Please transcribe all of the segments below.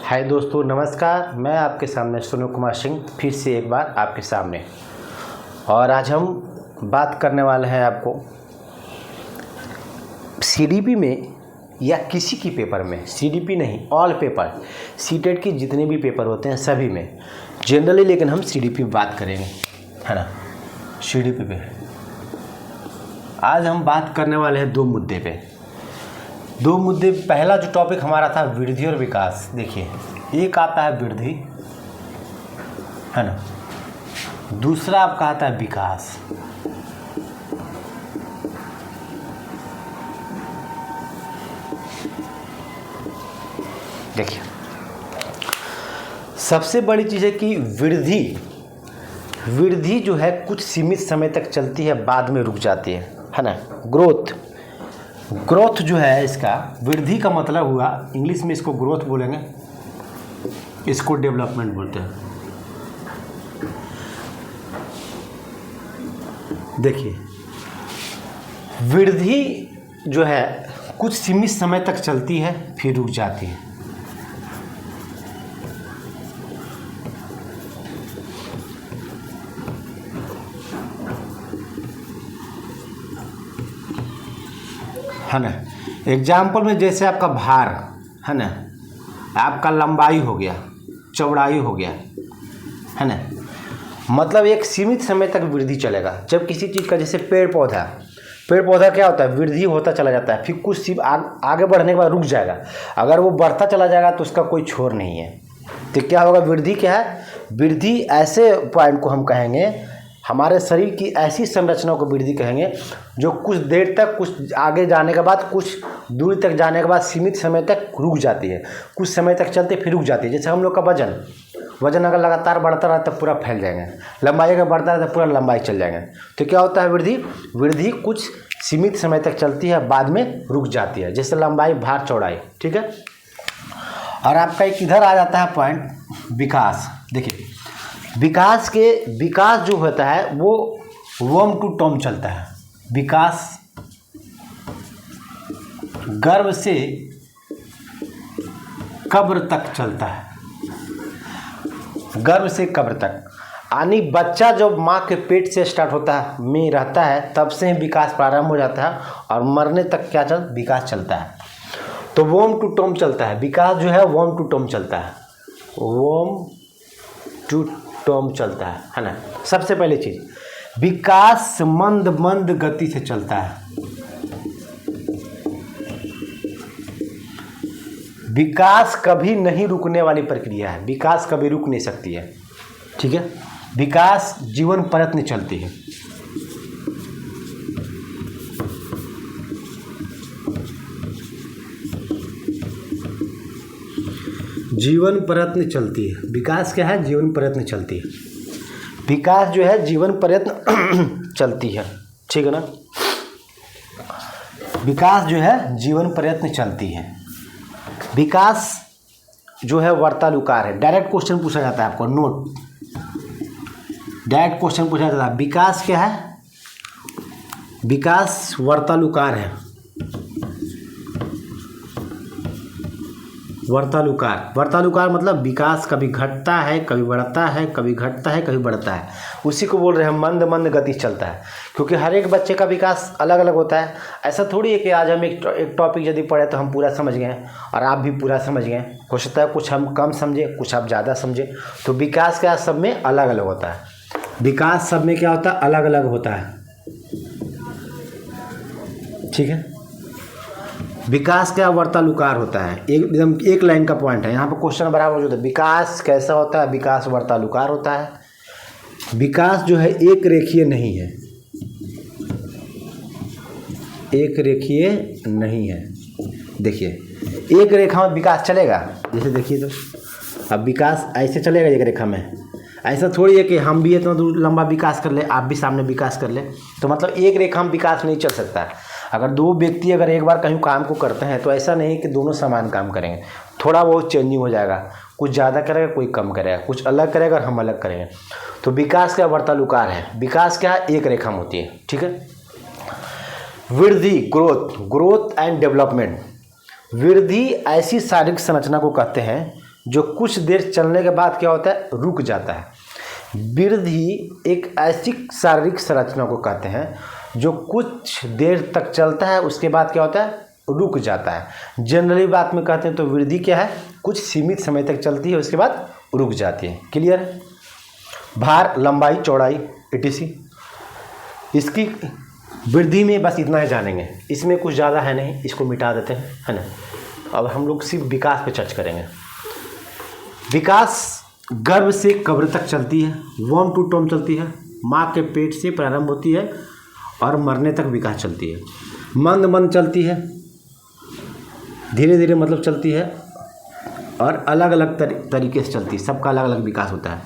हाय दोस्तों, नमस्कार। मैं आपके सामने सुनील कुमार सिंह फिर से एक बार आपके सामने। और आज हम बात करने वाले हैं आपको सीडीपी में या किसी की पेपर में, सीडीपी नहीं ऑल पेपर, सीटेट की जितने भी पेपर होते हैं सभी में जनरली, लेकिन हम सीडीपी बात करेंगे, है ना। सीडीपी पे आज हम बात करने वाले हैं दो मुद्दे पे। पहला जो टॉपिक हमारा था वृद्धि और विकास। देखिए, एक आता है वृद्धि, है ना, दूसरा आपका आता है विकास। देखिए, सबसे बड़ी चीज़ है कि वृद्धि जो है कुछ सीमित समय तक चलती है, बाद में रुक जाती है ना। ग्रोथ जो है, इसका वृद्धि का मतलब हुआ, इंग्लिश में इसको ग्रोथ बोलेंगे, इसको डेवलपमेंट बोलते हैं। देखिए, वृद्धि जो है कुछ सीमित समय तक चलती है, फिर रुक जाती है। है ना। एग्जाम्पल में जैसे आपका भार है ना, आपका लंबाई हो गया, चौड़ाई हो गया, है ना, मतलब एक सीमित समय तक वृद्धि चलेगा। जब किसी चीज़ का, जैसे पेड़ पौधा क्या होता है, वृद्धि होता चला जाता है, फिर कुछ आगे बढ़ने के बाद रुक जाएगा। अगर वो बढ़ता चला जाएगा तो उसका कोई छोर नहीं है। तो क्या होगा, वृद्धि क्या है, वृद्धि ऐसे पॉइंट को हम कहेंगे, हमारे शरीर की ऐसी संरचना को वृद्धि कहेंगे जो कुछ देर तक, कुछ आगे जाने के बाद, कुछ दूर तक जाने के बाद सीमित समय तक रुक जाती है। कुछ समय तक चलते फिर रुक जाती है। जैसे हम लोग का वजन अगर लगातार बढ़ता रहा तो पूरा फैल जाएंगे, लंबाई अगर बढ़ता रहा तो पूरा लंबाई चल जाएंगे। तो क्या होता है, वृद्धि कुछ सीमित समय तक चलती है, बाद में रुक जाती है। जैसे लंबाई, भार, चौड़ाई, ठीक है। और आपका एक इधर आ जाता है पॉइंट विकास। देखिए, विकास जो होता है वो वर्म टू टर्म चलता है। विकास गर्भ से कब्र तक चलता है, गर्भ से कब्र तक। यानी बच्चा जब माँ के पेट से स्टार्ट होता है, में रहता है, तब से ही विकास प्रारंभ हो जाता है और मरने तक विकास चलता है। तो वर्म टू टर्म चलता है विकास, जो है वर्म टू टर्म चलता है, वर्म टू टर्म चलता है ना। सबसे पहली चीज, विकास मंद गति से चलता है। विकास कभी नहीं रुकने वाली प्रक्रिया है, विकास कभी रुक नहीं सकती है, ठीक है। विकास जीवन प्रयत्न चलती है। जीवन प्रयत्न चलती है। विकास क्या है, जीवन प्रयत्न चलती है। विकास जो है जीवन प्रयत्न चलती है, ठीक है ना। विकास जो है जीवन प्रयत्न चलती है। विकास जो है वर्तानुकार है। डायरेक्ट क्वेश्चन पूछा जाता है आपको, नोट, डायरेक्ट क्वेश्चन पूछा जाता है। विकास क्या है, विकास वर्तानुकार है। वर्तानुकार मतलब विकास कभी घटता है, कभी बढ़ता है, कभी घटता है, कभी बढ़ता है। उसी को बोल रहे हैं मंद गति चलता है। क्योंकि हर एक बच्चे का विकास अलग अलग होता है। ऐसा थोड़ी है कि आज हम एक टॉपिक यदि पढ़े तो हम पूरा समझ गए और आप भी पूरा समझ गए। हो सकता है कुछ हम कम समझे, कुछ आप ज़्यादा समझे। तो विकास क्या, सब में अलग अलग होता है। विकास सब में क्या होता है, अलग अलग होता है, ठीक है। विकास क्या वर्तानुकार होता है, एकदम एक लाइन का पॉइंट है। यहाँ पर क्वेश्चन बराबर होता है, विकास कैसा होता है, विकास वर्तानुकार होता है। विकास जो है एक रेखीय नहीं है, एक रेखीय नहीं है। देखिए, एक रेखा में विकास चलेगा, जैसे देखिए तो अब विकास ऐसे चलेगा एक रेखा में। ऐसा थोड़ी है कि हम भी इतना दूर लंबा विकास कर ले, आप भी सामने विकास कर ले, तो मतलब एक रेखा में विकास नहीं चल सकता है। अगर दो व्यक्ति अगर एक बार कहीं काम को करते हैं तो ऐसा नहीं कि दोनों समान काम करेंगे, थोड़ा बहुत चेंजिंग हो जाएगा। कुछ ज़्यादा करेगा, कोई कम करेगा, कुछ अलग करेगा और हम अलग करेंगे। तो विकास क्या वर्तानुकार है। विकास क्या है, एक रेखा में होती है, ठीक है। वृद्धि, ग्रोथ एंड डेवलपमेंट। वृद्धि ऐसी शारीरिक संरचना को कहते हैं जो कुछ देर चलने के बाद क्या होता है, रुक जाता है। वृद्धि एक ऐसी शारीरिक संरचना को कहते हैं जो कुछ देर तक चलता है, उसके बाद क्या होता है, रुक जाता है। जनरली बात में कहते हैं तो वृद्धि क्या है, कुछ सीमित समय तक चलती है, उसके बाद रुक जाती है। क्लियर है। भार, लंबाई, चौड़ाई etc, इसकी वृद्धि में बस इतना ही जानेंगे, इसमें कुछ ज़्यादा है नहीं, इसको मिटा देते हैं, है ना। अब हम लोग सिर्फ विकास पे चर्चा करेंगे। विकास गर्भ से कब्र तक चलती है, वॉर्म टू टर्म चलती है, माँ के पेट से प्रारंभ होती है और मरने तक विकास चलती है। मंद मंद चलती है, धीरे धीरे मतलब चलती है, और अलग अलग तरीके से चलती है, सबका अलग अलग विकास होता है।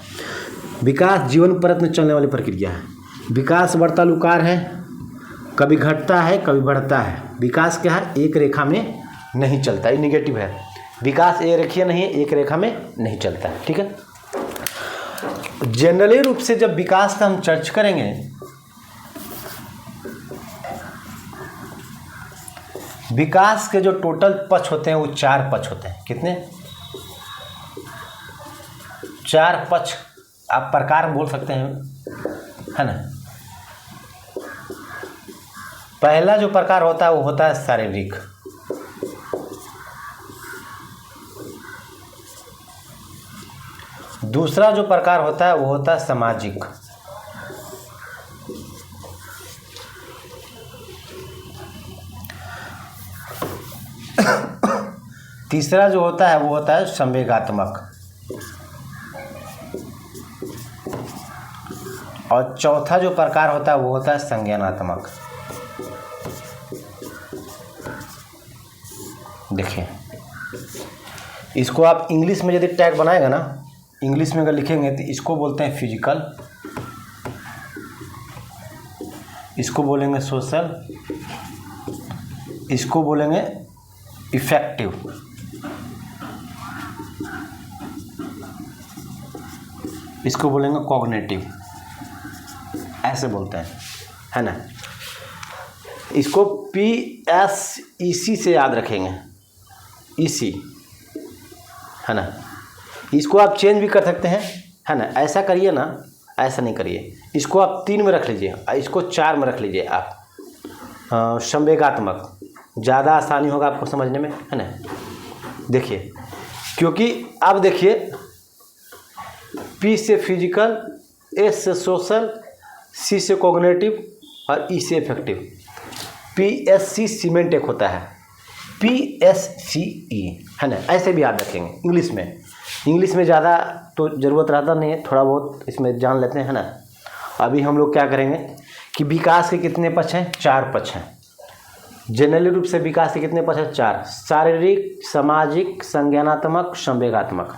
विकास जीवन पर्यंत में चलने वाली प्रक्रिया है। विकास वर्तानुकार है, कभी घटता है कभी बढ़ता है। विकास क्या है, एक रेखा में नहीं चलता, ये निगेटिव है। विकास एक रेखीय नहीं है, एक रेखा में नहीं चलता है। ठीक है। जनरली रूप से जब विकास का हम चर्चा करेंगे, विकास के जो टोटल पक्ष होते हैं वो 4 पक्ष होते हैं। कितने? 4 पक्ष आप प्रकार बोल सकते हैं, है ना। पहला जो प्रकार होता है वो होता है शारीरिक, दूसरा जो प्रकार होता है वो होता है सामाजिक, तीसरा जो होता है वो होता है संवेगात्मक, और चौथा जो प्रकार होता है वो होता है संज्ञानात्मक। देखिए, इसको आप इंग्लिश में यदि टैग बनाएगा ना, इंग्लिश में अगर लिखेंगे तो इसको बोलते हैं फिजिकल, इसको बोलेंगे सोशल, इसको बोलेंगे इफेक्टिव, इसको बोलेंगे कॉग्निटिव, ऐसे बोलते हैं, है ना। इसको PSEC से याद रखेंगे, EC, है ना। इसको आप चेंज भी कर सकते हैं, है ना। ऐसा करिए ना, ऐसा नहीं करिए, इसको आप 3 में रख लीजिए, इसको 4 में रख लीजिए आप। संवेगात्मक ज़्यादा आसानी होगा आपको समझने में, है ना। देखिए, क्योंकि आप देखिए, P से फिजिकल, S से सोशल, C से कॉग्निटिव और E से इफेक्टिव। PSC सीमेंट एक होता है, PSCE, है ना। ऐसे भी याद रखेंगे। इंग्लिश में ज़्यादा तो ज़रूरत रहता नहीं है, थोड़ा बहुत इसमें जान लेते हैं, है ना। अभी हम लोग क्या करेंगे कि विकास के कितने पक्ष हैं? 4 पक्ष हैं। जनरली रूप से विकास के कितने पक्ष हैं? 4। शारीरिक, सामाजिक, संज्ञानात्मक, संवेगात्मक,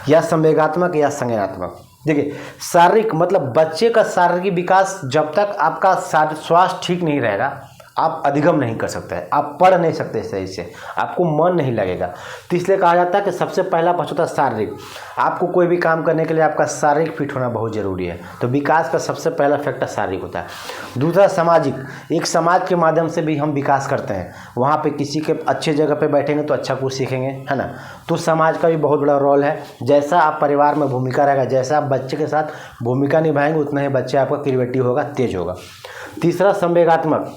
या संवेगात्मक या संज्ञानात्मक। देखिए, शारीरिक मतलब बच्चे का शारीरिक विकास, जब तक आपका स्वास्थ्य ठीक नहीं रहेगा आप अधिगम नहीं कर सकते हैं, आप पढ़ नहीं सकते सही से, आपको मन नहीं लगेगा। तो इसलिए कहा जाता है कि सबसे पहला पक्ष होता है शारीरिक। आपको कोई भी काम करने के लिए आपका शारीरिक फिट होना बहुत ज़रूरी है, तो विकास का सबसे पहला फैक्टर शारीरिक होता है। दूसरा सामाजिक, एक समाज के माध्यम से भी हम विकास करते हैं। वहाँ पे किसी के अच्छे जगह पे बैठेंगे तो अच्छा कुछ सीखेंगे, है ना। तो समाज का भी बहुत बड़ा रोल है। जैसा आप परिवार में भूमिका रहेगा, जैसा आप बच्चे के साथ भूमिका निभाएंगे, उतना ही बच्चे आपका क्रिएटिव होगा, तेज होगा। तीसरा संवेगात्मक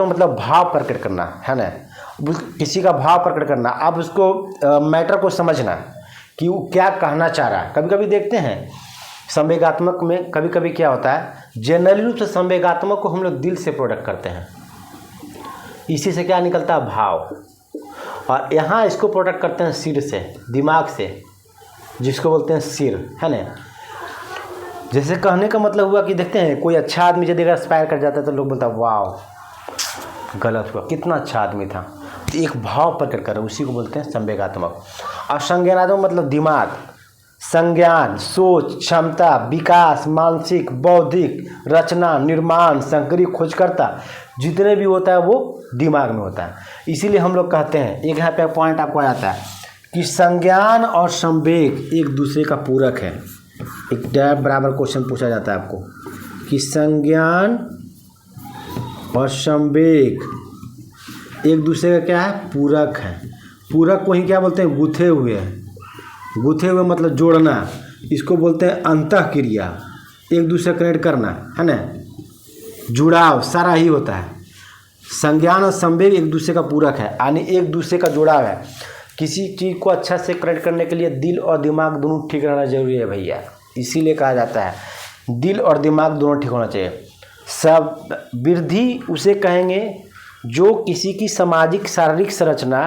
मतलब भाव प्रकट करना, है ना। किसी का भाव प्रकट करना, आप उसको मैटर को समझना कि वो क्या कहना चाह रहा है। कभी कभी देखते हैं संवेगात्मक में कभी कभी क्या होता है, जनरली रूप से संवेगात्मक को हम लोग दिल से प्रोडक्ट करते हैं, इसी से क्या निकलता है? भाव। और यहाँ इसको प्रोडक्ट करते हैं सिर से, दिमाग से, जिसको बोलते हैं सिर, है ना। जैसे कहने का मतलब हुआ कि देखते हैं कोई अच्छा आदमी यदि अगर इंस्पायर कर जाता है तो लोग बोलता है वाह गलत हुआ, कितना अच्छा आदमी था। तो एक भाव प्रकट कर, उसी को बोलते हैं संवेगात्मक। और संज्ञानात्मक मतलब दिमाग, संज्ञान, सोच, क्षमता, विकास, मानसिक, बौद्धिक, रचना, निर्माण, संकरी, खोजकर्ता, जितने भी होता है वो दिमाग में होता है। इसीलिए हम लोग कहते हैं, एक यहाँ पे पॉइंट आपको आ जाता है कि संज्ञान और संवेग एक दूसरे का पूरक है। एक डैब बराबर क्वेश्चन पूछा जाता है आपको कि संज्ञान और संवेग एक दूसरे का क्या है? पूरक है। पूरक को ही क्या बोलते हैं, गूथे हुए। गूथे हुए मतलब जोड़ना, इसको बोलते हैं अंतःक्रिया, एक दूसरे कनेक्ट करना, है ना। जुड़ाव सारा ही होता है। संज्ञान और संवेग एक दूसरे का पूरक है, यानी एक दूसरे का जुड़ाव है। किसी चीज़ को अच्छा से कनेक्ट करने के लिए दिल और दिमाग दोनों ठीक रहना जरूरी है भैया, इसीलिए कहा जाता है दिल और दिमाग दोनों ठीक होना चाहिए। सब वृद्धि उसे कहेंगे जो किसी की सामाजिक शारीरिक संरचना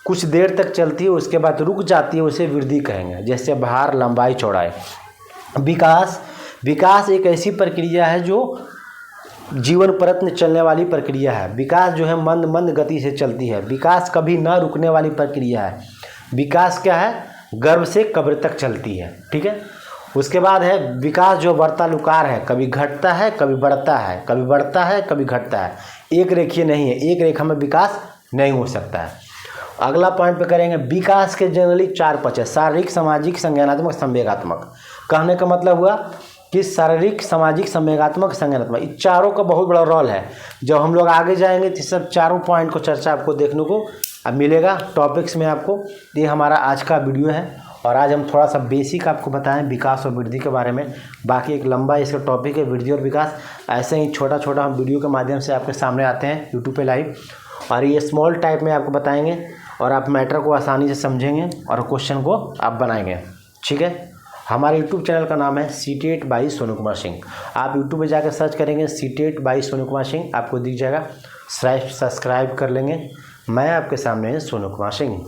कुछ देर तक चलती है, उसके बाद रुक जाती है, उसे वृद्धि कहेंगे। जैसे भार, लंबाई, चौड़ाई। विकास एक ऐसी प्रक्रिया है जो जीवन प्रयत्न चलने वाली प्रक्रिया है। विकास जो है मंद गति से चलती है। विकास कभी न रुकने वाली प्रक्रिया है। विकास क्या है, गर्भ से कब्र तक चलती है, ठीक है। उसके बाद है विकास जो वर्तानुकार है, कभी घटता है कभी बढ़ता है, कभी बढ़ता है कभी घटता है, एक रेखीय नहीं है, एक रेखा में विकास नहीं हो सकता है। अगला पॉइंट पे करेंगे, विकास के जनरली 4 पक्ष है, शारीरिक, सामाजिक, संज्ञानात्मक, संवेगात्मक। कहने का मतलब हुआ कि शारीरिक, सामाजिक, संवेगात्मक, संज्ञानात्मक, इन चारों का बहुत बड़ा रोल है। जब हम लोग आगे जाएंगे तो सब चारों पॉइंट को चर्चा आपको देखने को अब मिलेगा टॉपिक्स में आपको। ये हमारा आज का वीडियो है और आज हम थोड़ा सा बेसिक आपको बताएं विकास और वृद्धि के बारे में। बाकी एक लंबा इसका टॉपिक है वृद्धि और विकास। ऐसे ही छोटा छोटा हम वीडियो के माध्यम से आपके सामने आते हैं यूट्यूब पे लाइव, और ये स्मॉल टाइप में आपको बताएंगे और आप मैटर को आसानी से समझेंगे और क्वेश्चन को आप बनाएंगे, ठीक है। हमारे यूट्यूब चैनल का नाम है CTET बाई सोनू कुमार सिंह। आप यूट्यूब पे जाकर सर्च करेंगे CTET बाई सोनू कुमार सिंह, आपको दिख जाएगा। सब्सक्राइब कर लेंगे। मैं आपके सामने सोनू कुमार सिंह।